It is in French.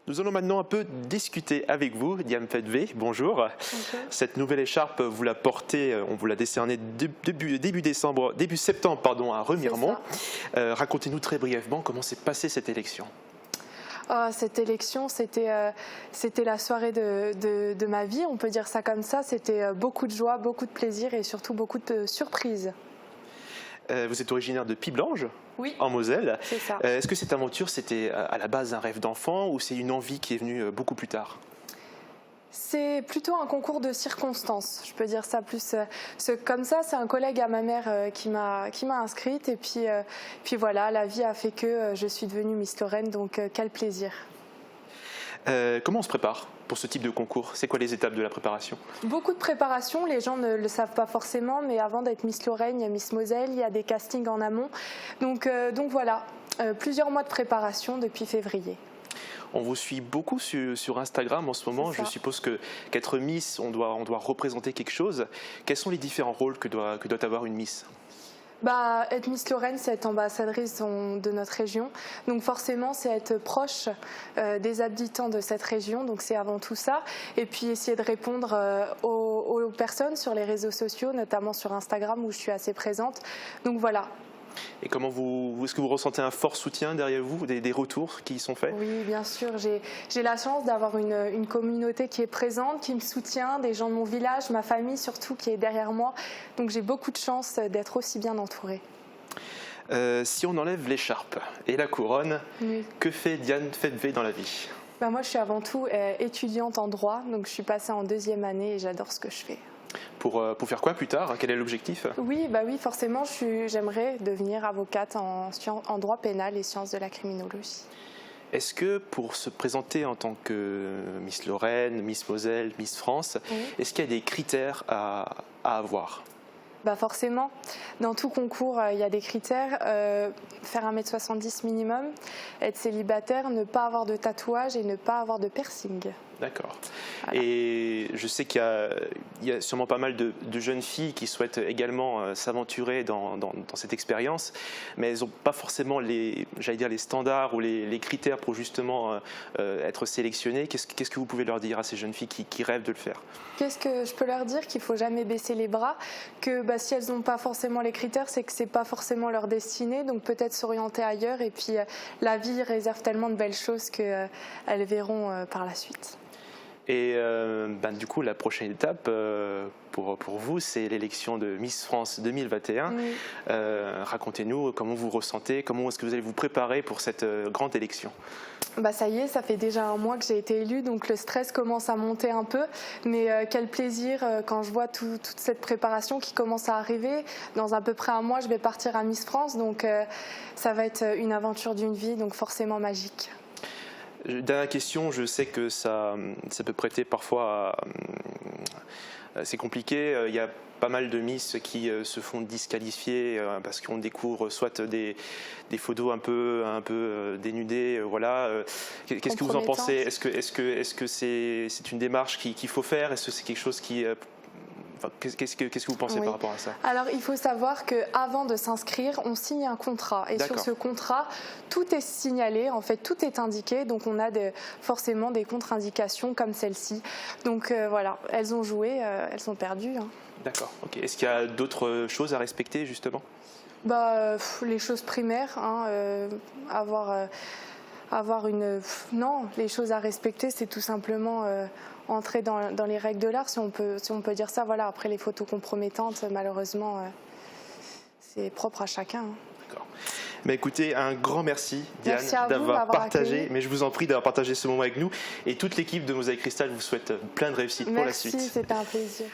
Nous allons maintenant un peu discuter avec vous, Diane Fedvé, bonjour. Bonjour. Cette nouvelle écharpe, vous la portez, on vous l'a décernée début septembre pardon, à Remiremont. Racontez-nous très brièvement comment s'est passée cette élection. Cette élection, c'était la soirée de ma vie, on peut dire ça comme ça. C'était beaucoup de joie, beaucoup de plaisir et surtout beaucoup de surprises. Vous êtes originaire de Piblange, oui, en Moselle. C'est ça. Est-ce que cette aventure, c'était à la base un rêve d'enfant ou c'est une envie qui est venue beaucoup plus tard ? C'est plutôt un concours de circonstances, je peux dire ça plus comme ça. C'est un collègue à ma mère qui m'a inscrite et puis voilà, la vie a fait que je suis devenue Miss Lorraine, donc quel plaisir. Comment on se prépare pour ce type de concours? C'est quoi les étapes de la préparation? Beaucoup de préparation, les gens ne le savent pas forcément, mais avant d'être Miss Lorraine, il y a Miss Moselle, il y a des castings en amont. Donc voilà, plusieurs mois de préparation depuis février. On vous suit beaucoup sur Instagram en ce moment. Je suppose qu'être Miss, on doit représenter quelque chose. Quels sont les différents rôles que doit avoir une Miss ? Être Miss Lorraine, c'est être ambassadrice de notre région. Donc forcément, c'est être proche des habitants de cette région. Donc c'est avant tout ça. Et puis essayer de répondre aux personnes sur les réseaux sociaux, notamment sur Instagram où je suis assez présente. Donc voilà. Et comment est-ce que vous ressentez un fort soutien derrière vous, des retours qui y sont faits? Oui, bien sûr. J'ai la chance d'avoir une communauté qui est présente, qui me soutient, des gens de mon village, ma famille surtout qui est derrière moi. Donc j'ai beaucoup de chance d'être aussi bien entourée. Si on enlève l'écharpe et la couronne, oui, que fait Diane Fedvé dans la vie? Moi, je suis avant tout étudiante en droit, donc je suis passée en 2e année et j'adore ce que je fais. Pour faire quoi plus tard? Quel est l'objectif? Oui, forcément, j'aimerais devenir avocate en droit pénal et sciences de la criminologie. Est-ce que pour se présenter en tant que Miss Lorraine, Miss Moselle, Miss France, oui, est-ce qu'il y a des critères à avoir? Forcément, dans tout concours, il y a des critères. Faire 1m70 minimum, être célibataire, ne pas avoir de tatouage et ne pas avoir de piercing. D'accord. Voilà. Et je sais qu'il y a sûrement pas mal de jeunes filles qui souhaitent également s'aventurer dans cette expérience, mais elles n'ont pas forcément les standards ou les critères pour justement être sélectionnées. Qu'est-ce que vous pouvez leur dire à ces jeunes filles qui rêvent de le faire? Qu'est-ce que je peux leur dire? Qu'il ne faut jamais baisser les bras, que si elles n'ont pas forcément les critères, c'est que ce n'est pas forcément leur destinée, donc peut-être s'orienter ailleurs, et puis la vie réserve tellement de belles choses qu'elles verront par la suite. Et du coup, la prochaine étape pour vous, c'est l'élection de Miss France 2021. Oui. Racontez-nous comment vous ressentez, comment est-ce que vous allez vous préparer pour cette grande élection? Ça y est, ça fait déjà un mois que j'ai été élue, donc le stress commence à monter un peu. Mais quel plaisir quand je vois toute cette préparation qui commence à arriver. Dans à peu près un mois, je vais partir à Miss France, donc ça va être une aventure d'une vie, donc forcément magique. Dernière question, je sais que ça peut prêter parfois c'est compliqué. Il y a pas mal de Miss qui se font disqualifier parce qu'on découvre soit des photos un peu dénudées. Voilà. Qu'est-ce que vous en pensez? Est-ce que c'est une démarche qu'il faut faire? Est-ce que c'est quelque chose qui... Qu'est-ce que vous pensez par rapport à ça? Alors, il faut savoir qu'avant de s'inscrire, on signe un contrat. Et sur ce contrat, tout est signalé, en fait, tout est indiqué. Donc, on a forcément des contre-indications comme celle-ci. Donc, voilà, elles ont joué, elles ont perdu. Hein. D'accord. Okay. Est-ce qu'il y a d'autres choses à respecter, justement? Les choses primaires, Non, les choses à respecter, c'est tout simplement entrer dans les règles de l'art, si on peut dire ça. Voilà. Après, les photos compromettantes, malheureusement, c'est propre à chacun. D'accord. Mais écoutez, un grand merci, Diane, d'avoir partagé. Mais je vous en prie d'avoir partagé ce moment avec nous. Et toute l'équipe de Mosaïque Cristal vous souhaite plein de réussite pour la suite. Merci, c'était un plaisir.